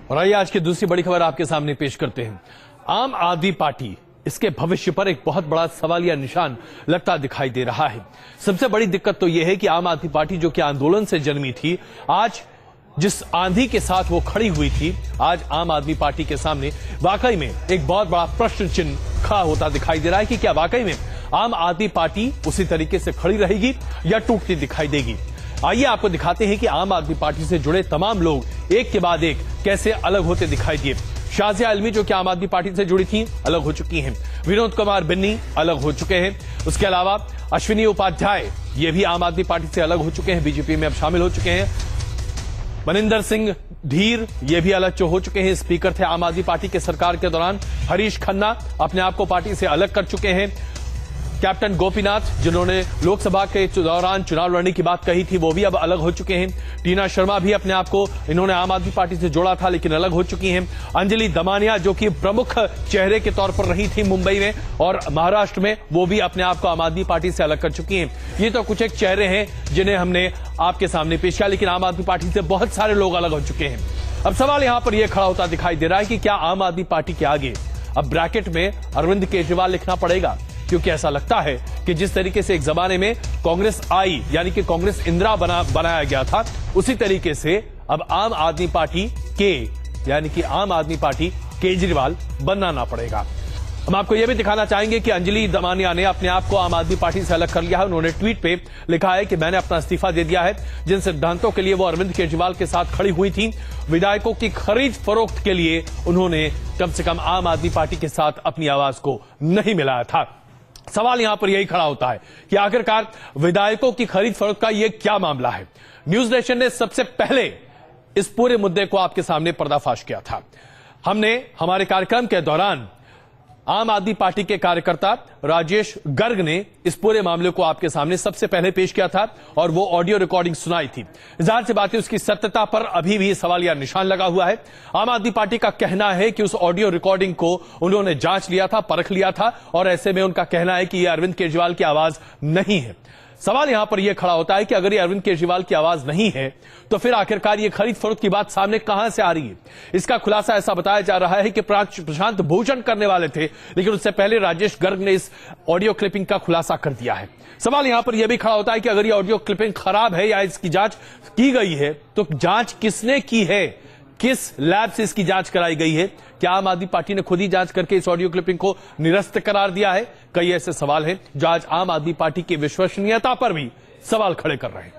और आइए आज की दूसरी बड़ी खबर आपके सामने पेश करते हैं। आम आदमी पार्टी, इसके भविष्य पर एक बहुत बड़ा सवालिया निशान लगता दिखाई दे रहा है। सबसे बड़ी दिक्कत तो यह है कि आम आदमी पार्टी जो कि आंदोलन से जन्मी थी, आज जिस आंधी के साथ वो खड़ी हुई थी, आज आम आदमी पार्टी के सामने वाकई में एक बहुत बड़ा प्रश्न चिन्ह खड़ा होता दिखाई दे रहा है कि क्या वाकई में आम आदमी पार्टी उसी तरीके से खड़ी रहेगी या टूटती दिखाई देगी। आइए आपको दिखाते हैं कि आम आदमी पार्टी से जुड़े तमाम लोग एक के बाद एक कैसे अलग होते दिखाई दिए। शाजिया आलमी जो कि आम आदमी पार्टी से जुड़ी थी, अलग हो चुकी हैं। विनोद कुमार बिन्नी अलग हो चुके हैं। उसके अलावा अश्विनी उपाध्याय ये भी आम आदमी पार्टी से अलग हो चुके हैं, बीजेपी में अब शामिल हो चुके हैं। मनिंदर सिंह धीर ये भी अलग हो चुके हैं, स्पीकर थे आम आदमी पार्टी के सरकार के दौरान। हरीश खन्ना अपने आप को पार्टी से अलग कर चुके हैं। कैप्टन गोपीनाथ जिन्होंने लोकसभा के दौरान चुनाव लड़ने की बात कही थी, वो भी अब अलग हो चुके हैं। टीना शर्मा भी अपने आप को इन्होंने आम आदमी पार्टी से जोड़ा था लेकिन अलग हो चुकी हैं। अंजलि दमानिया जो कि प्रमुख चेहरे के तौर पर रही थी मुंबई में और महाराष्ट्र में, वो भी अपने आप को आम आदमी पार्टी से अलग कर चुकी हैं। ये तो कुछ एक चेहरे हैं जिन्हें हमने आपके सामने पेश किया, लेकिन आम आदमी पार्टी से बहुत सारे लोग अलग हो चुके हैं। अब सवाल यहां पर यह खड़ा होता दिखाई दे रहा है कि क्या आम आदमी पार्टी के आगे अब ब्रैकेट में अरविंद केजरीवाल लिखना पड़ेगा, क्योंकि ऐसा लगता है कि जिस तरीके से एक जमाने में कांग्रेस आई, यानी कि कांग्रेस इंदिरा बनाया गया था, उसी तरीके से अब आम आदमी पार्टी के, यानी कि आम आदमी पार्टी केजरीवाल बनना ना पड़ेगा। हम आपको यह भी दिखाना चाहेंगे कि अंजलि दमानिया ने अपने आप को आम आदमी पार्टी से अलग कर लिया है। उन्होंने ट्वीट पे लिखा है कि मैंने अपना इस्तीफा दे दिया है। जिन सिद्धांतों के लिए वो अरविंद केजरीवाल के साथ खड़ी हुई थी, विधायकों की खरीद फरोख्त के लिए उन्होंने कम से कम आम आदमी पार्टी के साथ अपनी आवाज को नहीं मिलाया था। सवाल यहां पर यही खड़ा होता है कि आखिरकार विधायकों की खरीद फरोख्त का यह क्या मामला है। न्यूज नेशन ने सबसे पहले इस पूरे मुद्दे को आपके सामने पर्दाफाश किया था। हमने हमारे कार्यक्रम के दौरान आम आदमी पार्टी के कार्यकर्ता राजेश गर्ग ने इस पूरे मामले को आपके सामने सबसे पहले पेश किया था और वो ऑडियो रिकॉर्डिंग सुनाई थी। जाहिर सी बात है उसकी सत्यता पर अभी भी सवालिया निशान लगा हुआ है। आम आदमी पार्टी का कहना है कि उस ऑडियो रिकॉर्डिंग को उन्होंने जांच लिया था, परख लिया था और ऐसे में उनका कहना है कि यह अरविंद केजरीवाल की आवाज नहीं है। सवाल यहां पर यह खड़ा होता है कि अगर ये अरविंद केजरीवाल की आवाज नहीं है तो फिर आखिरकार ये खरीद फरोख्त की बात सामने कहां से आ रही है। इसका खुलासा ऐसा बताया जा रहा है कि प्रशांत भूषण करने वाले थे, लेकिन उससे पहले राजेश गर्ग ने इस ऑडियो क्लिपिंग का खुलासा कर दिया है। सवाल यहां पर यह भी खड़ा होता है कि अगर ये ऑडियो क्लिपिंग खराब है या इसकी जांच की गई है तो जांच किसने की है, किस लैब से इसकी जांच कराई गई है। क्या आम आदमी पार्टी ने खुद ही जांच करके इस ऑडियो क्लिपिंग को निरस्त करार दिया है? कई ऐसे सवाल हैं जो आज आम आदमी पार्टी की विश्वसनीयता पर भी सवाल खड़े कर रहे हैं।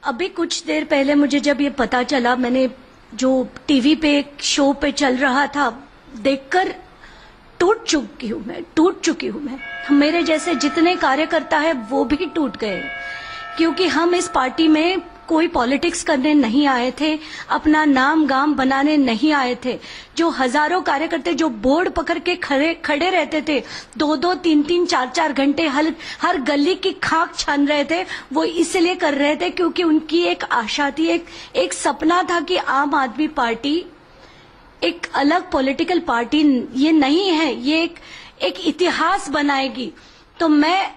अभी कुछ देर पहले मुझे जब ये पता चला, मैंने जो टीवी पे एक शो पे चल रहा था देखकर टूट चुकी हूं मैं। मेरे जैसे जितने कार्यकर्ता है वो भी टूट गए, क्योंकि हम इस पार्टी में कोई पॉलिटिक्स करने नहीं आए थे, अपना नाम गाम बनाने नहीं आए थे। जो हजारों कार्यकर्ता जो बोर्ड पकड़ के खड़े रहते थे, 2-2, 3-3, 4-4 घंटे हर गली की खाक छान रहे थे, वो इसलिए कर रहे थे क्योंकि उनकी एक आशा थी, एक सपना था कि आम आदमी पार्टी एक अलग पॉलिटिकल पार्टी ये नहीं है, ये एक इतिहास बनाएगी। तो मैं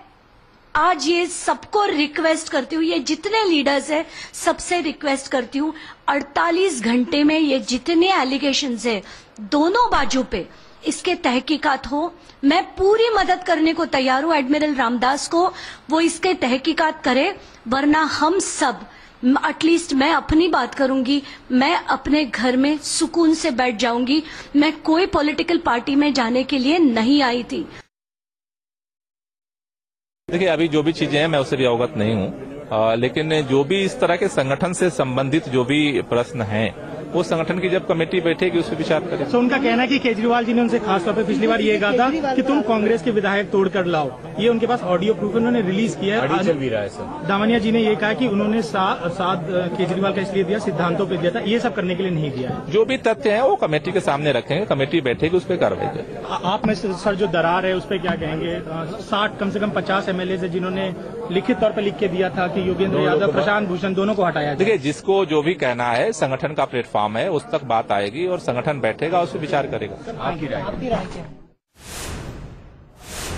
आज ये सबको रिक्वेस्ट करती हूँ, ये जितने लीडर्स हैं सबसे रिक्वेस्ट करती हूँ, 48 घंटे में ये जितने एलिगेशंस है दोनों बाजू पे इसके तहकीकात हो। मैं पूरी मदद करने को तैयार हूँ एडमिरल रामदास को, वो इसके तहकीकात करे, वरना हम सब, एटलीस्ट मैं अपनी बात करूंगी, मैं अपने घर में सुकून से बैठ जाऊंगी। मैं कोई पॉलिटिकल पार्टी में जाने के लिए नहीं आई थी। देखिए, अभी जो भी चीजें हैं मैं उससे भी अवगत नहीं हूँ, लेकिन जो भी इस तरह के संगठन से संबंधित जो भी प्रश्न हैं वो संगठन की जब कमेटी बैठेगी उस पर विचार करें। तो उनका कहना है कि केजरीवाल जी ने उनसे खास तौर पे पिछली बार ये कहा था कि तुम कांग्रेस के विधायक तोड़कर लाओ, ये उनके पास ऑडियो प्रूफ उन्होंने रिलीज किया है। चल भी रहा है सर। दामनिया जी ने ये कहा कि उन्होंने साथ केजरीवाल का इसलिए दिया, सिद्धांतों पे दिया था, ये सब करने के लिए नहीं दिया है। जो भी तथ्य है वो कमेटी के सामने रखेंगे, कमेटी बैठेगी उस पर कार्रवाई करेगी। आप में सर जो दरार है उस पर क्या कहेंगे? 60 कम से कम 50 MLA है जिन्होंने लिखित तौर पर लिख के दिया था कि योगेंद्र यादव, प्रशांत भूषण दोनों को हटाया। देखिए, जिसको जो भी कहना है, संगठन का प्लेटफॉर्म है, उस तक बात आएगी और संगठन बैठेगा, उस पर विचार करेगा। आपकी राय क्या?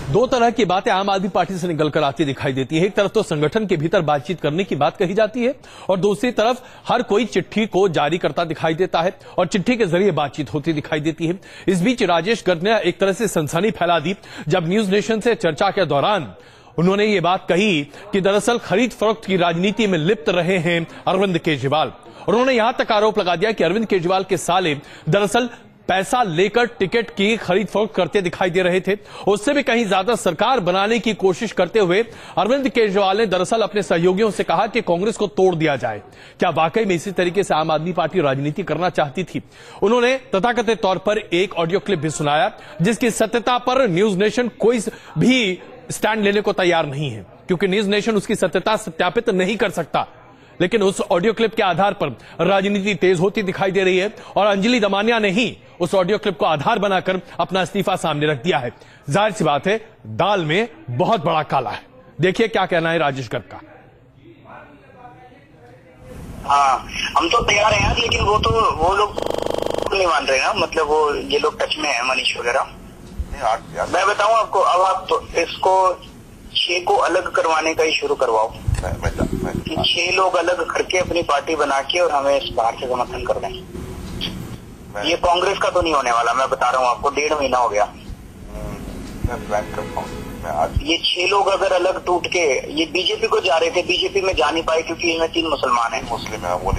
दो तरह की बातें आम आदमी पार्टी से निकल कर आती दिखाई देती है। एक तरफ तो संगठन के भीतर बातचीत करने की बात कही जाती है और दूसरी तरफ हर कोई चिट्ठी को जारी करता दिखाई देता है और चिट्ठी के जरिए बातचीत होती दिखाई देती है। इस बीच राजेश गर्ग ने एक तरह से सनसनी फैला दी जब न्यूज नेशन से चर्चा के दौरान उन्होंने ये बात कही कि दरअसल खरीद फरोख्त की राजनीति में लिप्त रहे हैं अरविंद केजरीवाल। और उन्होंने यहां तक आरोप लगा दिया कि अरविंद केजरीवाल के साले दरअसल पैसा लेकर टिकट की खरीद फरोख्त करते दिखाई दे रहे थे। उससे भी कहीं ज्यादा सरकार बनाने की कोशिश करते हुए अरविंद केजरीवाल ने दरअसल अपने सहयोगियों से कहा कि कांग्रेस को तोड़ दिया जाए। क्या वाकई में इसी तरीके से आम आदमी पार्टी राजनीति करना चाहती थी? उन्होंने तथाकथित तौर पर एक ऑडियो क्लिप भी सुनाया जिसकी सत्यता पर न्यूज नेशन कोई भी स्टैंड लेने को तैयार नहीं है, क्योंकि न्यूज नेशन उसकी सत्यता सत्यापित नहीं कर सकता। लेकिन उस ऑडियो क्लिप के आधार पर राजनीति तेज होती दिखाई दे रही है और अंजलि दमानिया ने ही उस ऑडियो क्लिप को आधार बनाकर अपना इस्तीफा सामने रख दिया है। जाहिर सी बात है, दाल में बहुत बड़ा काला है। देखिए क्या कहना है राजेश गर्ग का। हाँ, हम तो तैयार हैं यार, लेकिन वो लोग नहीं मान रहे ना, मतलब वो ये लोग टच में है, मनीष वगैरह। मैं बताऊं आपको, अब आप तो इसको 6 को अलग करवाने का ही शुरू करवाओ कि 6 लोग अलग करके अपनी पार्टी बना के और हमें इस बाहर से समर्थन कर दें। ये कांग्रेस का तो नहीं होने वाला, मैं बता रहा हूँ आपको, 1.5 महीना हो गया। ये 6 लोग अगर अलग टूट के ये बीजेपी को जा रहे थे, बीजेपी में जा नहीं पाए क्योंकि इनमें 3 मुसलमान हैं, मुस्लिम है वो।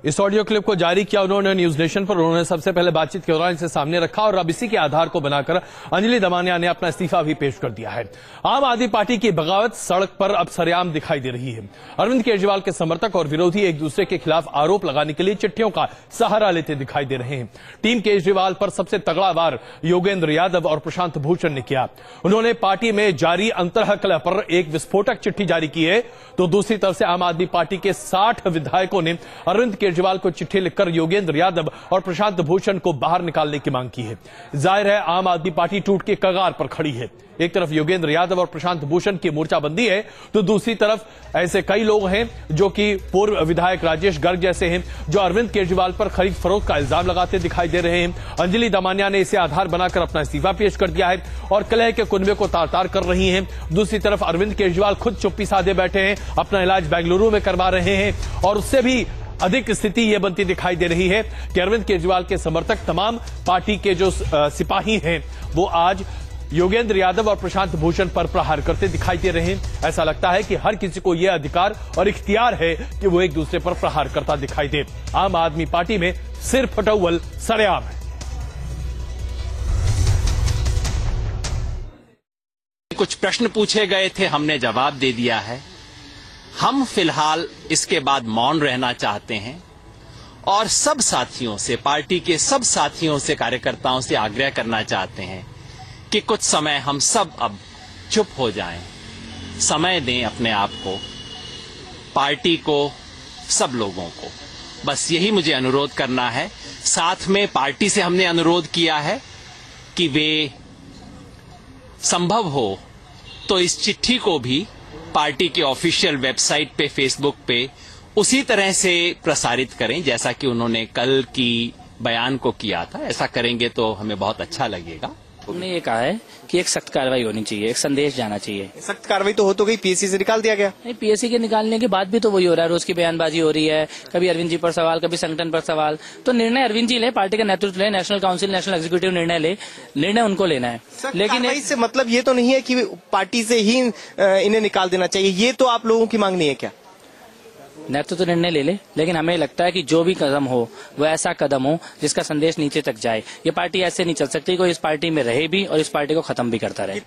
इस ऑडियो क्लिप को जारी किया उन्होंने न्यूज नेशन पर। उन्होंने सबसे पहले बातचीत के दौरान इसे सामने रखा और अब इसी के आधार को बनाकर अंजलि दमानिया ने अपना इस्तीफा भी पेश कर दिया है। आम आदमी पार्टी की बगावत सड़क पर अब सरेआम दिखाई दे रही है। अरविंद केजरीवाल के समर्थक और विरोधी एक दूसरे के खिलाफ आरोप लगाने के लिए चिट्ठियों का सहारा लेते दिखाई दे रहे हैं। टीम केजरीवाल पर सबसे तगड़ा वार योगेंद्र यादव और प्रशांत भूषण ने किया। उन्होंने पार्टी में जारी अंतर्हकलह पर एक विस्फोटक चिट्ठी जारी की है, तो दूसरी तरफ से आम आदमी पार्टी के 60 विधायकों ने अरविंद केजरीवाल को चिट्ठी लिखकर योगेंद्र यादव और प्रशांत भूषण को बाहर निकालने की मांग की है। जाहिर है आम आदमी पार्टी टूट के कगार पर खड़ी है। एक तरफ योगेंद्र यादव और प्रशांत भूषण की मोर्चाबंदी है, तो दूसरी तरफ ऐसे कई लोग हैं जो कि पूर्व विधायक राजेश गर्ग जैसे हैं, जो अरविंद केजरीवाल पर खरीद फरोख्त का इल्जाम लगाते दिखाई दे रहे हैं। अंजलि दमानिया ने इसे आधार बनाकर अपना इस्तीफा पेश कर दिया है और कलह के कुनबे को तार तार कर रही हैं। दूसरी तरफ अरविंद केजरीवाल खुद चुप्पी साधे बैठे हैं, अपना इलाज बेंगलुरु में करवा रहे हैं और उससे भी अधिक स्थिति यह बनती दिखाई दे रही है कि अरविंद केजरीवाल के समर्थक तमाम पार्टी के जो सिपाही हैं वो आज योगेंद्र यादव और प्रशांत भूषण पर प्रहार करते दिखाई दे रहे हैं। ऐसा लगता है कि हर किसी को यह अधिकार और इख्तियार है कि वो एक दूसरे पर प्रहार करता दिखाई दे। आम आदमी पार्टी में सिर फटौवल सरेआम है। कुछ प्रश्न पूछे गए थे, हमने जवाब दे दिया है। हम फिलहाल इसके बाद मौन रहना चाहते हैं और सब साथियों से, पार्टी के सब साथियों से, कार्यकर्ताओं से आग्रह करना चाहते हैं कि कुछ समय हम सब अब चुप हो जाएं, समय दें अपने आप को, पार्टी को, सब लोगों को। बस यही मुझे अनुरोध करना है। साथ में पार्टी से हमने अनुरोध किया है कि वे संभव हो तो इस चिट्ठी को भी पार्टी के ऑफिशियल वेबसाइट पे, फेसबुक पे उसी तरह से प्रसारित करें जैसा कि उन्होंने कल की बयान को किया था। ऐसा करेंगे तो हमें बहुत अच्छा लगेगा। उन्होंने ये कहा है कि एक सख्त कार्रवाई होनी चाहिए, एक संदेश जाना चाहिए। सख्त कार्रवाई तो हो तो गई, पीएससी से निकाल दिया गया। नहीं, पीएससी के निकालने के बाद भी तो वही हो रहा है, रोज की बयानबाजी हो रही है, कभी अरविंद जी पर सवाल, कभी संगठन पर सवाल। तो निर्णय अरविंद जी ले, पार्टी का नेतृत्व ले, नेशनल काउंसिल, नेशनल एग्जीक्यूटिव निर्णय ले, निर्णय उनको लेना है। लेकिन इससे मतलब ये तो नहीं है कि पार्टी से ही इन्हें निकाल देना चाहिए, ये तो आप लोगों की मांग नहीं है क्या? नेतृत्व तो निर्णय ले, लेकिन हमें लगता है कि जो भी कदम हो वो ऐसा कदम हो जिसका संदेश नीचे तक जाए। ये पार्टी ऐसे नहीं चल सकती, कोई इस पार्टी में रहे भी और इस पार्टी को खत्म भी करता रहे।